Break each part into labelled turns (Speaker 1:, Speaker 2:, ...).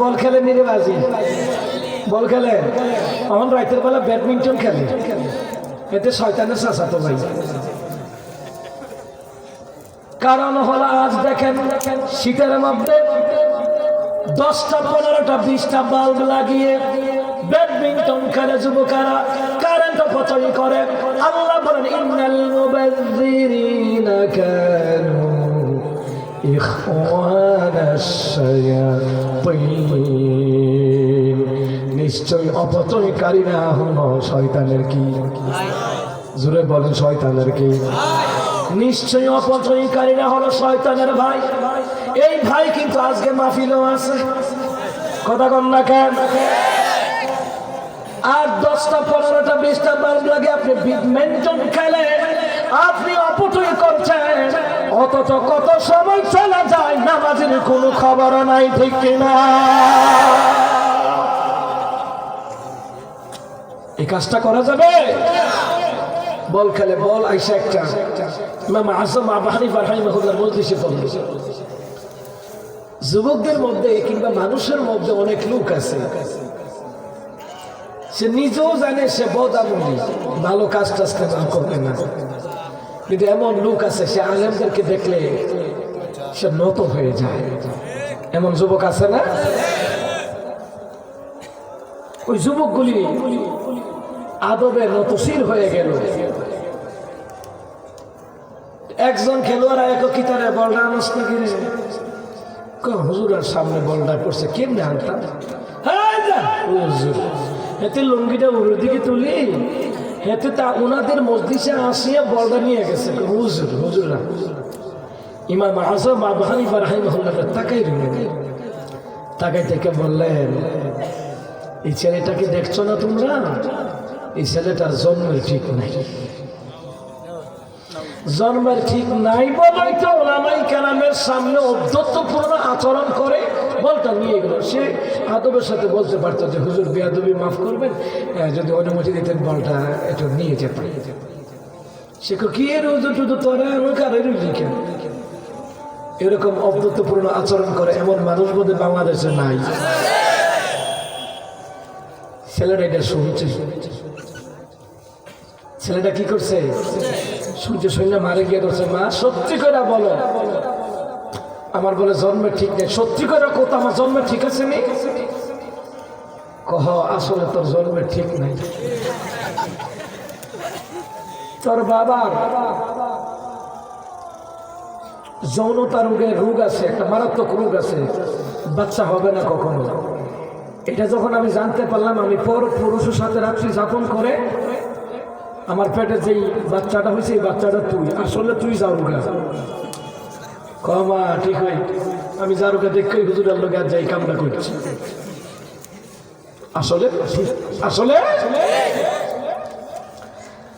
Speaker 1: বল খেলে নিরে বাজি বল খেলে এখন রাতের বেলা ব্যাডমিন্টন খেলে এতে শয়তানের চাচাতো ভাই কারণ হলো আজ দেখেন শীতের মধ্যে 10টা 15টা 20টা বাল্ব লাগিয়ে ব্যাডমিন্টন খেলে যুবকেরা কারেন্ট অপচয় করে আল্লাহ বলেন ইন্নাল মুবাযযিরিনা কানু ইখওয়ানাশ শায়াতিন নিশ্চয় অপচয়কারীরা হলো শয়তানের কি জোরে বলেন শয়তানের কি নিশ্চয় অপচয়কারীরা হলো শয়তানের ভাই এই ভাই কিন্তু আজকে মাহফিলও আছে কথা কন না কেন আর 10টা 15টা 20টা বাল্ব লাগে আপনি ব্যাডমিন্টন খেলে আপনি অপচয় করছেন অথচ কত সময় চলে যায় নামাজের কোনো খবর নাই ঠিক কিনা এই কাজটা করা যাবে বল খেলে বল আইসা একটা ইমাম আযম আবু হানিফা রাহিমাহুল্লাহ মজলিসে পড়ল যুবকদের মধ্যে কিংবা মানুষের মধ্যে অনেক লোক আছে সে নিজেও জানে সে বদামলি ভালো কাজ টাজ করবে না কিন্তু এমন লোক আছে সে আলেমদেরকে দেখলে সে নত হয়ে যায় এমন যুবক আছে না ওই যুবকগুলি আদবে নতশীল হয়ে গেল একজন খেলোয়াড় এক কিতারে বলটা আনস্তে গিরে হুজুরের সামনে বলটা পড়ছে কেমনে আনতাম হেতে লুঙ্গিটা উড়ের দিকে তুলি হেতে তা ওনাদের মসজিদে আসিয়া বলটা নিয়ে গেছে হুজুররা ইমাম আযম আবু হানিফা রাহিমাহুল্লাহ তাকাই রইলেন তাকাই থেকে বললেন এই ছেলেটাকে দেখছো না তোমরা এই ছেলেটার জন্মের ঠিক নাই জন্মের ঠিক নাই বলেই তো ওলামায়ে কেরামের সামনে অধ্যত্বপূর্ণ আচরণ করে বলটা নিয়ে গেল সে আদবের সাথে বলতে পারতো যে হুজুর বেয়াদবি মাফ করবেন যদি অনুমতি দিতেন বলটা একটু নিয়ে যেতেন সে কি এর হুজুর টুজুর তোরা কারের লিখেন এরকম অধ্যত্বপূর্ণ আচরণ করে এমন মানুষ বোধহয় বাংলাদেশে নাই ছেলেটা এটা শুনছে ছেলেটা কি করছে সূর্য সৈন্য মারে গিয়ে করছে মা সত্যি করে বলো আমার বলে জন্মের ঠিক নেই সত্যি করে কত আমার জন্মের ঠিক আছে নি কহ আসলে তোর জন্মের ঠিক নাই তোর বাবা যৌনতা রোগের রোগ আছে একটা মারাত্মক রোগ আছে বাচ্চা হবে না কখনো এটা যখন আমি জানতে পারলাম আমি পর পুরুষের সাথে রাত্রি যাপন করে আমার পেটে যেই বাচ্চাটা হয়েছে এই বাচ্চাটা তুই আসলে তুই জারুগা কমা ঠিক হয় আমি জারুগা দেখে হুজুরের লোক আর যাই কামনা করছি আসলে আসলে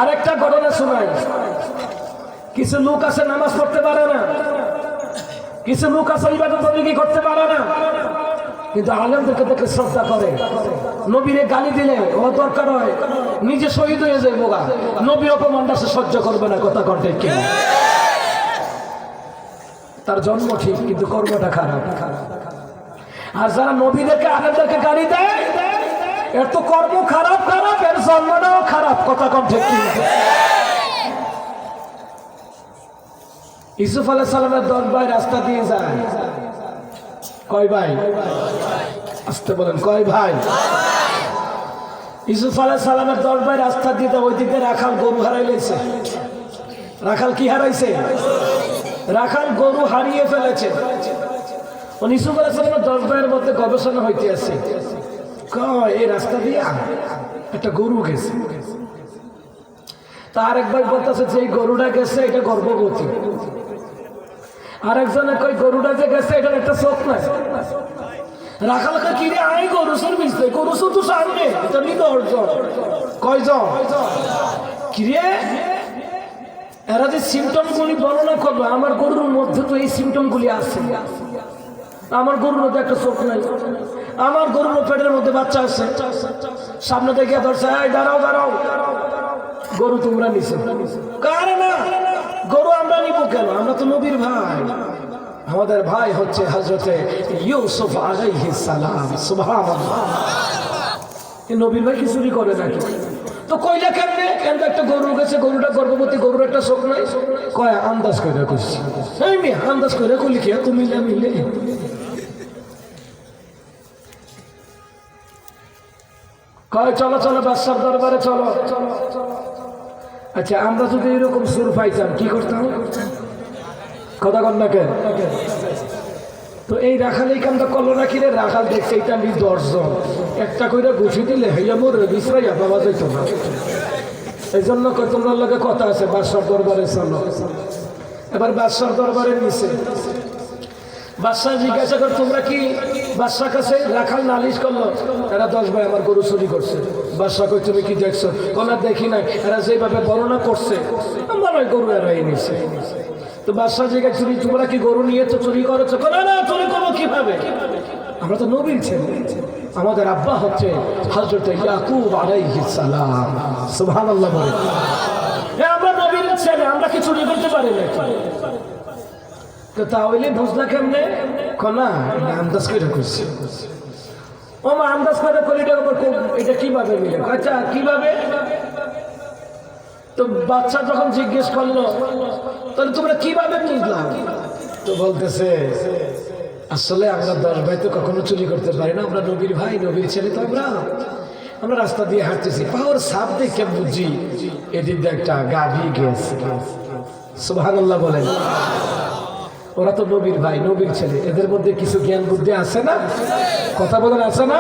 Speaker 1: আরেকটা ঘটনা শোনাই কিছু লোক আছে নামাজ পড়তে পারে না কিছু লোক আছে ইবাদত বন্দেগী করতে পারে না কিন্তু আলেমদেরকে দেখে শ্রদ্ধা করে নবীরে গালি দিলে ও দরকার হয় নিজে শহীদ হয়ে যায় বোগা নবী অপমানটা সে সহ্য করবে না কথা কণ্ঠে কি তার জন্ম ঠিক কিন্তু কর্মটা খারাপ আর যারা নবীদেরকে আলেমদেরকে গালি দেয় এর তো কর্ম খারাপ খারাপ এর জন্মটাও খারাপ কথা কণ্ঠে কি ইউসুফ আলাইহিস সালামের 10 ভাই রাস্তা দিয়ে যায় কয় ভাই আসতে বলেন কয় ভাই ইউসুফ আলাইহিস সালামের 10 ভাই রাস্তা দিয়ে ওই দিকে রাখাল গরু হারাইলেছে রাখাল কি হারাইছে রাখাল গরু হারিয়ে ফেলেছে ইউসুফ আলাইহিস সালামের 10 ভাইয়ের মধ্যে গবেষণা হইতে আছে কয় এই রাস্তা দিয়ে একটা গরু গেছে তার এক ভাই বলতেছে যে এই গরুটা গেছে এটা গর্ভবতী আরেকজনে কই গরুটা যে গেছে এটার একটা চোখ নাই রাখালকে কি রে আই গরু সর বিছতে গরু সর তো সামনে এটা নিদর্শন কয়জন কি রে এরা যে সিম্পটম গুলি বর্ণনা করবে আমার গরুর মধ্যে তো এই সিম্পটম গুলি আছে আমার গরুর মধ্যে একটা চোখ নাই আমার গরুর পেটের মধ্যে বাচ্চা আছে সামনে থেকে ধরছে এই দাঁড়াও দাঁড়াও গরু তোমরা নিছো কারে না গরু আমরা নিব কেন আমরা তো নবীর ভাই আমাদের ভাই হচ্ছে হযরতে ইউসুফ আলাইহিস সালাম। সুবহানাল্লাহ। এই নবীর ভাই কি চুরি করে নাকি? তো কইলা কেমনে? কেন একটা গরু গেছে, গরুটা গর্ভবতী, গরুর একটা চোখ নাই। কয় আন্দাজ করে কইছি। এই মেয়ে আন্দাজ করে কইলি কি তুমি মিলে কয় চলো চলো বাদশার দরবারে চলো। আচ্ছা আমরা যদি এরকম সুর পাইতাম কি করতাম? কথা কন না কেন? তো এই রাখাল এই কামটা করলো না কি রে? রাখাল দেখছে এটা আমি 10 জন একটা কইরা ঘুষি দিলে হইয়া মোর বিশ্রাইয়া পাওয়া যেত না। এই জন্য তোমরা লোকে কথা আছে বাদশার দরবারে চলো। এবার বাদশার দরবারে নিছে। বাদশাহ জিজ্ঞাসা কর তোমরা কি? বাদশাহ কাছে রাখাল নালিশ করলো এরা 10 ভাই আমার গরু চুরি করছে। বাদশাহ কই তুমি কি দেখছো? কোনা দেখি নাই, এরা যেভাবে বর্ণনা করছে আমার ওই গরু এরাই নিছে। তো বাদশাহ জিজ্ঞাসা চুরি তোমরা কি গরু নিয়ে তো চুরি করেছো? না না চুরি করবো কিভাবে? আমরা তো নবীর ছেলে, আমাদের আব্বা হচ্ছে হযরত ইয়াকুব আলাইহিস সালাম। সুবহানাল্লাহ বলে। হ্যাঁ আমরা নবীর ছেলে, আমরা কি চুরি করতে পারি না? তো তাহলে বুঝলা কেমনে? কনা আন্দাজ করে করছে। ও মা আন্দাজ করে এটা কিভাবে মিলে? আচ্ছা কিভাবে? তো বাচ্চা যখন জিজ্ঞেস করলো তাহলে তোমরা কিভাবে বুঝলাম? তো বলতেছে আসলে আমরা 10 ভাই তো কখনো চুরি করতে পারি না, আমরা নবীর ভাই, নবীর ছেলে তো আমরা রাস্তা দিয়ে হাঁটতেছি, পাওয়ার সাপ দেখে বুঝি এদিক দিয়ে একটা গাভী গেছে। সুবহানাল্লাহ বলেন। ওরা তো নবীর ভাই, নবীর ছেলে, এদের মধ্যে কিছু জ্ঞান বুদ্ধি আছে না? কথা বলেন আছে না?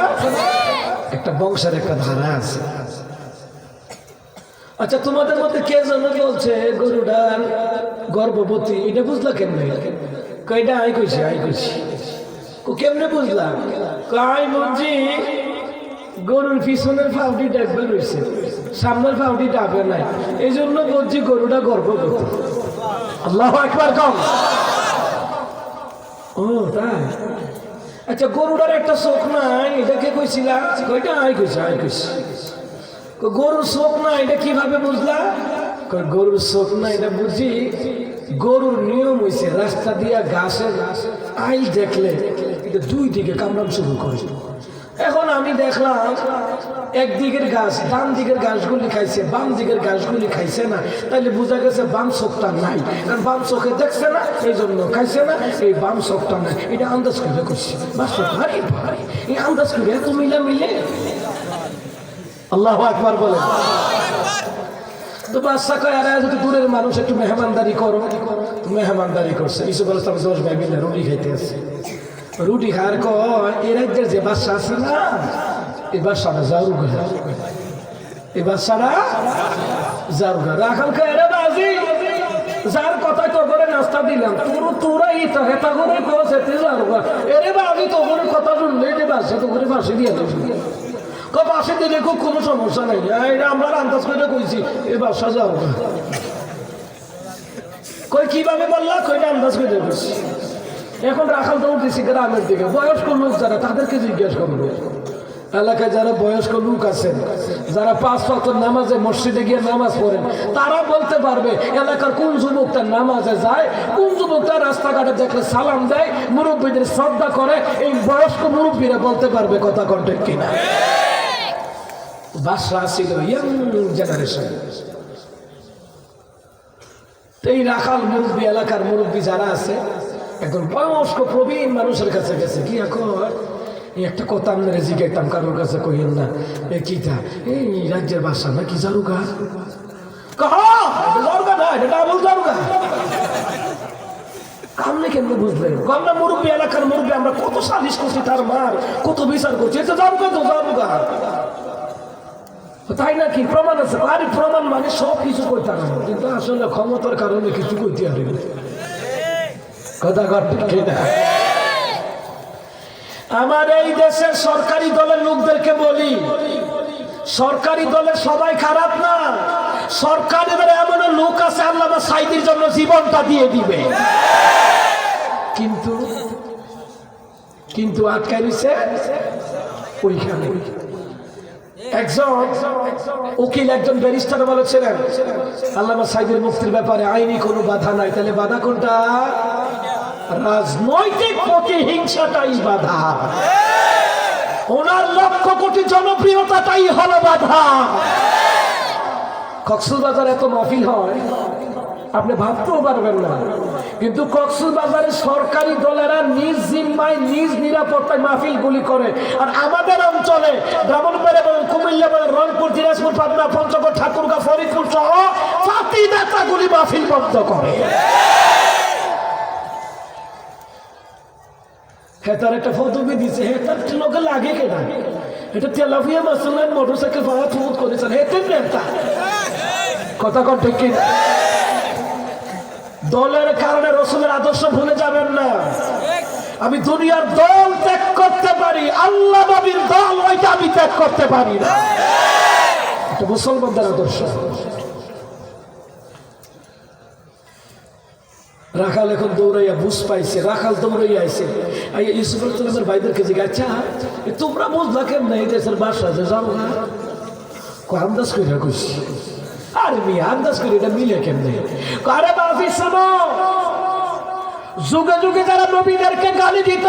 Speaker 1: একটা বংশের একটা ধারা আছে। আচ্ছা তোমাদের মধ্যে কে যেন বলছে গরুটার গর্ভবতী, এটা বুঝলা কেমনে? কয়টা আই কইছি কেমনে বুঝলাম? কয় বুঝছি গরুর পিছনের ফাউটি ডাকবে রয়েছে, সামনের ফাউটি ডাবে নাই, এই জন্য বলছি গরুটা গর্ভবতী। আল্লাহু আকবার কম। ও তাই? আচ্ছা গরুটার একটা চোখ নাই, এটা কে কইছিলা? কয়টা আই কইছি। গরুর চোখ না এটা কিভাবে বুঝলা? গরুর চোখ না এটা বুঝি গরুর নিয়ম হয়েছে রাস্তা দিয়া ঘাসের আইল দেখলে এটা 2 দিকে কামড়াম শুরু করে। এখন আমি দেখলাম একদিকের ঘাস ডান দিকের ঘাসগুলি খাইছে, বাম দিকের ঘাসগুলি খাইছে না, তাইলে বোঝা গেছে বাম চোখটা নাই, কারণ বাম চোখে দেখছে না এই জন্য খাইছে না, এই বাম চোখটা নাই। এটা আন্দাজ করে করছি। বাস্তব ভাই ভাই এই আন্দাজ করে এত মিলে আল্লাহু আকবার বলে। তো বাদশা কয় আরে যদি দূরের মানুষ একটু মেহমানদারি করো। মেহমানদারি করছে। ইউসুফ আলাইহিস সালাম 10 ভাই মিলে রুটি খাইতে আছে। রুটি খাওয়ার কয় এই রাজ্যের যে বাদশা আছে না, এই বাদশাটা জারুগা, এই বাদশাটা জারুগা। রাখাল কয় আরে বাজি যার কথাই তো করে নাস্তা দিলাম তোরা ইতা হেতা করে কছে তুই জারুগা, এরে বাজি তো করে কথা শুনলে যে বাদশা তো করে ফাঁসি দিয়ে পাশে দিলে খুব কোনো সমস্যা নেই, এটা আমরা আন্দাজ করে কইছি এই বাসা যাও। কই কিভাবে বললা? কইটা আন্দাজ করে কইছি। এখন রাখাল তো উঠেছি গ্রামের দিকে, বয়স্ক লোক যারা তাদেরকে জিজ্ঞেস করবো। এলাকায় যারা বয়স্ক লোক আছেন, যারা 5 ওয়াক্ত নামাজে মসজিদে গিয়ে নামাজ পড়েন, তারা বলতে পারবে এলাকার কোন যুবকটা নামাজে যায়, কোন যুবকটা রাস্তাঘাটে দেখলে সালাম দেয়, মুরব্বীদের শ্রদ্ধা করে। এই বয়স্ক মুরব্বীরা বলতে পারবে কথা কন্টেক্ট কিনা। বাদশা ছিল ইয়াং জেনারেশন। এই রাখাল মুরব্বী, এলাকার মুরব্বী যারা আছে, এখন বয়স্ক প্রবীণ মানুষের কাছে গেছে। কি এখন একটা কথা আপনারা জিজ্ঞাসতাম, কারোর কাছে কইেন না এ কিটা এই রাজ্যের বাদশা না কি জারুগা? জারুগা না, এটা ডাবল জারুগা। আপনি কেন বুঝলেন? আমরা মুরব্বী, এলাকার মুরব্বী, আমরা কত সালিশ করছি, তার মার কত বিচার করছি, এটা জারুগা তো জারুগা। তাই নাকি? প্রমাণ আছে? আরে প্রমাণ মানে সব কিছু করতে পারে, কিন্তু আসলে ক্ষমতার কারণে কিছু করতে পারে না। কথা ঠিক না? আমার এই দেশের সরকারি দলের লোকদেরকে বলি, সরকারি দলের সবাই খারাপ না। সরকারি দলের এমন লোক আছে আল্লামা সাঈদীর জন্য জীবনটা দিয়ে দিবে, কিন্তু আটকাই দিছে ওইখানে। একজন উকিল, একজন ব্যারিস্টার বলেছিলেন আল্লামা সাঈদীর মুক্তির ব্যাপারে আইনি কোনো বাধা নাই। তাহলে বাধা কোনটা? রাজনৈতিক প্রতিহিংসাটাই বাধা, ওনার লক্ষ কোটি জনপ্রিয়তাটাই হলো বাধা। কক্সবাজার এত মাহফিল হয় আপনি ভাবতেও পারবেন না, কিন্তু কক্সবাজারে সরকারি দলেরা নিজ জিম্মায় নিজ নিরাপত্তায় মাহফিল গুলি করে, আর আমাদের অঞ্চলে ব্রাহ্মণবাড়িয়া বলেন, কুমিল্লা বলেন, রংপুর, দিনাজপুর, পাবনা, পঞ্চগড়, ঠাকুরগাঁও, ফরিদপুর সহ জাতি নেতাগুলি মাহফিল বন্ধ করে। হেতার একটা ফটোবি দিছে, হেতার লোকে লাগে কেনা, এটা তেলাফিয়া মাসুলেন মোটরসাইকেল পাওয়া ফুট করেছেন, হেতের নেতা কথা কন ঠিক কিনা? দলের কারণে রসুলের আদর্শ ভুলে যাবেন না। আমি দুনিয়ার দল ত্যাগ করতে পারি, আল্লাহ নবীর দল ওইটা আমি ত্যাগ করতে পারি না। এটা মুসলমানদের আদর্শ। রাখাল এখন দৌড়াইয়া বুঝ পাইছে, রাখাল দৌড়াইয়া আইছে, ইউসুফ আলাইহিস ভাইদেরকে জিজ্ঞাসা, আচ্ছা তোমরা বুঝলা কেমন এই দেশের বাসা যে যাও না? আন্দাজ করে কইছি, আরে মিয়া আন্দাজ করে এটা মিলে কেমনে? আরে বাফি শোনো, যুগে যুগে যারা নবীদেরকে গালি দিত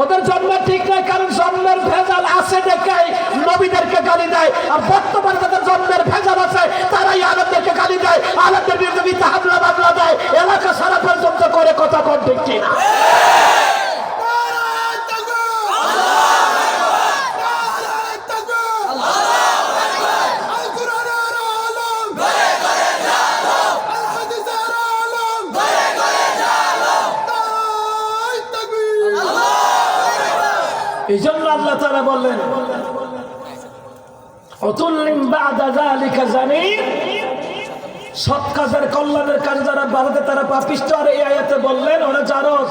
Speaker 1: ওদের জন্ম ঠিক নয়, কারণ জন্মের ভেজাল আছে দেখাই নবীদেরকে গালি দেয়, আর বর্তমানে যাদের জন্মের ভেজাল আছে তারাই আলেমদেরকে গালি দেয়, আলেমদের বিরুদ্ধে মিথ্যা হামলা মামলা দেয়, এলাকা সারা পর্যন্ত করে কথা কন ঠিক কিনা? এই জন্য আল্লাহ তাআলা বললেন, অতুল্লিম বাদা যালিকা জানিন, সৎ কাজের কল্যাণের কাজ যারা বাড়াতে তারা পাপিষ্ঠ। আর এই আয়াতে বললেন ওরা জারজ,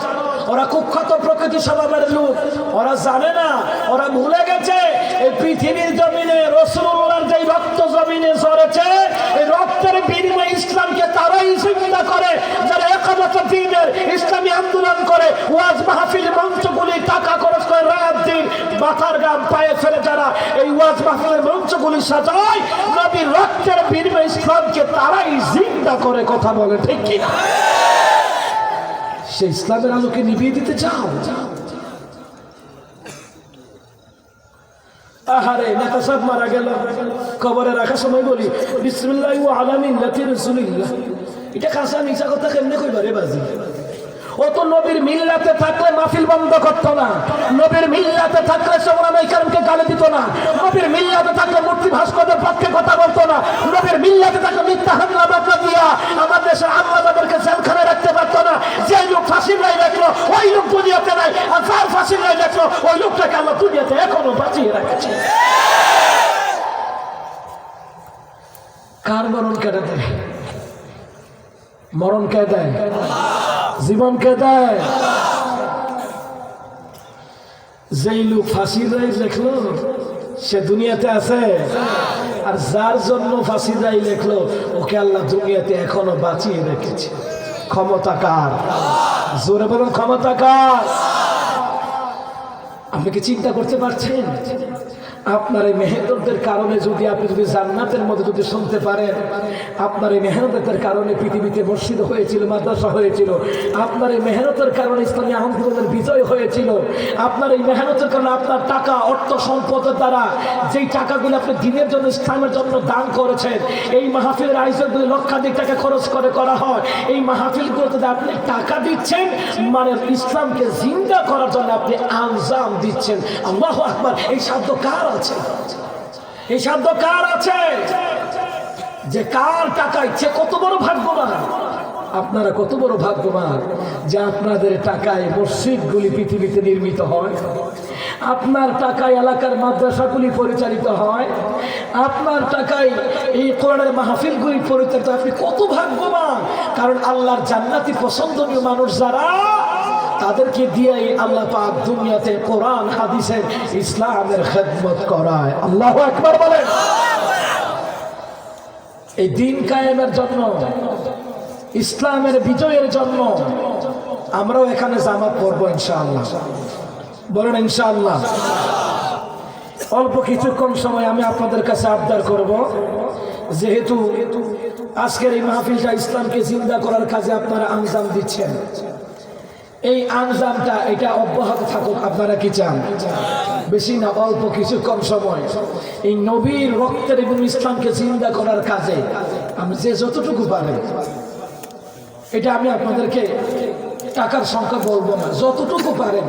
Speaker 1: ওরা কুখ্যাত প্রকৃতি স্বভাবের লোক, ওরা জানে না, ওরা ভুলে গেছে এই পৃথিবীর জমিনে রাসূলুল্লাহর যে রক্ত জমিনে ঝরেছে, এই রক্তের বিনিময়ে ইসলামকে তারাই জিন্দা করে যারা একামত দ্বীনের ইসলামী আন্দোলন করে, ওয়াজ মাহফিল মঞ্চগুলি টাকা খরচ করে রাত দিন মাথার গাম পায়ে ফেলে যারা এই ওয়াজ মাহফিলের মঞ্চগুলি সাজায়, নবীর রক্তের বিনিময়ে ইসলামকে তারাই জিন্দা করে। কথা বলে ঠিক কিনা? সে ইসলামের আলোকে নিভিয়ে দিতে চাও? আহারে নেতা সাহেব মারা গেল, কবরে রাখার সময় বলি বিসমিল্লাহি ওয়া আলা মিল্লাতি রাসূলিল্লাহ, এটা কাঁচা মিছা কথা কেমনে কইবা রে বাজি? ও তো নবীর মিল্লাতে থাকলে মাহফিল বন্ধ করতো না, নবীর মিল্লাতে থাকলে সাহাবায়ে কেরামকে গালি দিত না, নবীর মিল্লাতে থাকলে মূর্তি ভাস্করদের পক্ষে কথা বলতো না, নবীর মিল্লাতে থাকলে মিথ্যা হামলা মামলা দিয়া আমার দেশের আম্মাজাদেরকে জেলখানায় রাখতে পারতো না। যে লোক ফাঁসির রায় রাখলো ওই লোক দুনিয়াতে নাই, আর যার ফাঁসির রায় রাখলো ওই লোকটাকে আল্লাহ দুনিয়াতে এখনো বাঁচিয়ে রাখছে। কার মরণ কেটে দেয়? মরণ কে দেয়? জীবন কে দেয়? যেই লোক ফাঁসির রায় লেখলো সে দুনিয়াতে আছে, আর যার জন্য ফাঁসির রায় লেখলো ওকে আল্লাহ দুনিয়াতে এখনো বাঁচিয়ে রেখেছে। ক্ষমতা কার? জোরে বলুন ক্ষমতা কার? আপনি কি চিন্তা করতে পারছেন? আপনার এই মেহনতের কারণে যদি আপনি জান্নাতের মধ্যে যদি শুনতে পারেন, আপনার এই মেহনতের কারণে পৃথিবীতে মসজিদ হয়েছিল, মাদ্রাসা হয়েছিল, আপনার এই মেহনতের কারণে ইসলামী আন্দোলনের বিজয় হয়েছিল, আপনার এই মেহনতের কারণে আপনার টাকা অর্থ সম্পদের দ্বারা যেই টাকাগুলো আপনি দিনের জন্য ইসলামের জন্য দান করেছেন, এই মাহফিলের আয়োজনগুলি লক্ষাধিক টাকা খরচ করে করা হয়, এই মাহফিলগুলোতে আপনি টাকা দিচ্ছেন মানে ইসলামকে জিন্দা করার জন্য আপনি আঞ্জাম দিচ্ছেন। আল্লাহু আকবার! এই শব্দ কার আছে? এই শব্দ কার আছে? যে কার টাকায় সে কত বড় ভাগ্যবান। আপনারা কত বড় ভাগ্যবান যে আপনাদের টাকায় মসজিদগুলি পৃথিবীতে নির্মিত হয়, আপনার টাকায় এলাকার মাদ্রাসাগুলি পরিচালিত হয়, আপনার টাকায় এই কোরআনের মাহফিলগুলি পরিচালিত। আপনি কত ভাগ্যবান, কারণ আল্লাহর জান্নাতি পছন্দনীয় মানুষ যারা, তাদেরকে দিয়েই আল্লাহ পাক দুনিয়াতে কোরআন হাদিসের ইসলামের খেদমত করায়। আল্লাহু আকবার বলেন। এই দিন কায়েমের জন্য, ইসলামের বিজয়ের জন্য আমরাও এখানে জামাত পড়বো ইনশাআল্লাহ। বলেন ইনশাআল্লাহ। অল্প কিছুক্ষণ সময় আমি আপনাদের কাছে আবদার করব, যেহেতু আজকের এই মাহফিলটা ইসলামকে জিন্দা করার কাজে আপনারা আঞ্জাম দিচ্ছেন, এই আঞ্জামটা এটা অব্যাহত থাকুক। আপনারা কি চান? বেশি না, অল্প কিছু কম সময় এই নবীর রক্তের এবং ইসলামকে জিন্দা করার কাজে আমি যে যতটুকু পারেন, এটা আমি আপনাদেরকে টাকার সংখ্যা বলবো না, যতটুকু পারেন